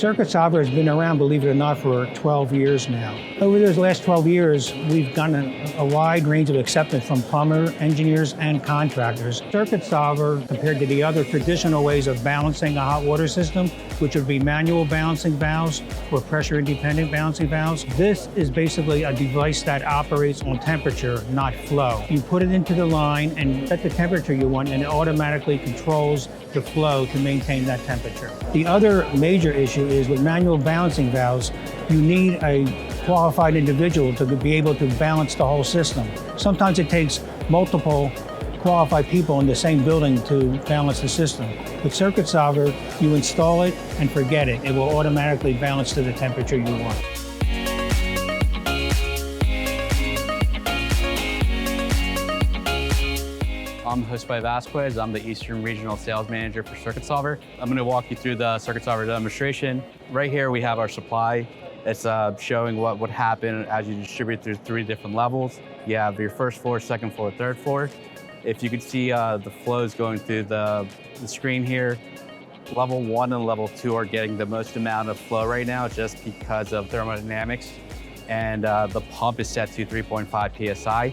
CircuitSolver has been around, believe it or not, for 12 years now. Over those last 12 years, we've gotten a wide range of acceptance from plumber, engineers, and contractors. CircuitSolver, compared to the other traditional ways of balancing a hot water system, which would be manual balancing valves or pressure-independent balancing valves, this is basically a device that operates on temperature, not flow. You put it into the line and set the temperature you want, and it automatically controls the flow to maintain that temperature. The other major issue is with manual balancing valves, you need a qualified individual to be able to balance the whole system. Sometimes it takes multiple qualified people in the same building to balance the system. With CircuitSolver, you install it and forget it. It will automatically balance to the temperature you want. I'm Jose Vasquez. I'm the Eastern Regional Sales Manager for CircuitSolver. I'm going to walk you through the CircuitSolver demonstration. Right here we have our supply. It's showing what would happen as you distribute through 3 different levels. You have your first floor, second floor, third floor. If you could see the flows going through the screen here, level 1 and level 2 are getting the most amount of flow right now just because of thermodynamics. And the pump is set to 3.5 PSI.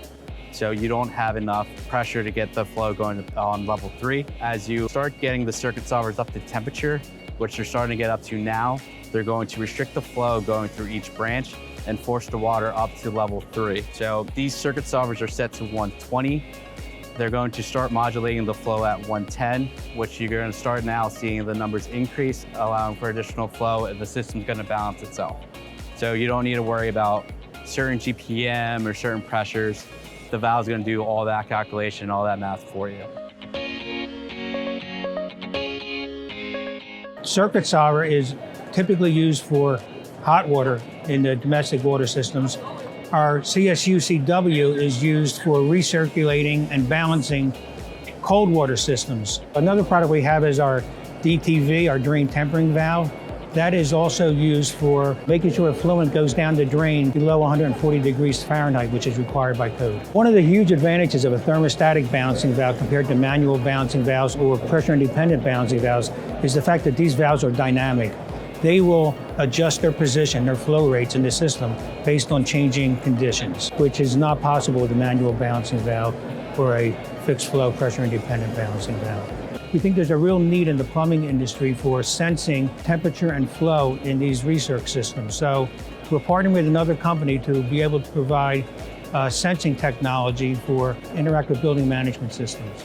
So you don't have enough pressure to get the flow going on level 3. As you start getting the CircuitSolvers up to temperature, which they're starting to get up to now, they're going to restrict the flow going through each branch and force the water up to level 3. So these CircuitSolvers are set to 120. They're going to start modulating the flow at 110, which you're going to start now seeing the numbers increase, allowing for additional flow, and the system's going to balance itself. So you don't need to worry about certain GPM or certain pressures. The valve's going to do all that calculation, all that math for you. CircuitSolver is typically used for hot water in the domestic water systems. Our CSUCW is used for recirculating and balancing cold water systems. Another product we have is our DTV, our drain tempering valve. That is also used for making sure effluent goes down the drain below 140 degrees Fahrenheit, which is required by code. One of the huge advantages of a thermostatic balancing valve compared to manual balancing valves or pressure-independent balancing valves is the fact that these valves are dynamic. They will adjust their position, their flow rates in the system based on changing conditions, which is not possible with a manual balancing valve or a fixed flow pressure-independent balancing valve. We think there's a real need in the plumbing industry for sensing temperature and flow in these recirc systems. So we're partnering with another company to be able to provide sensing technology for interactive building management systems.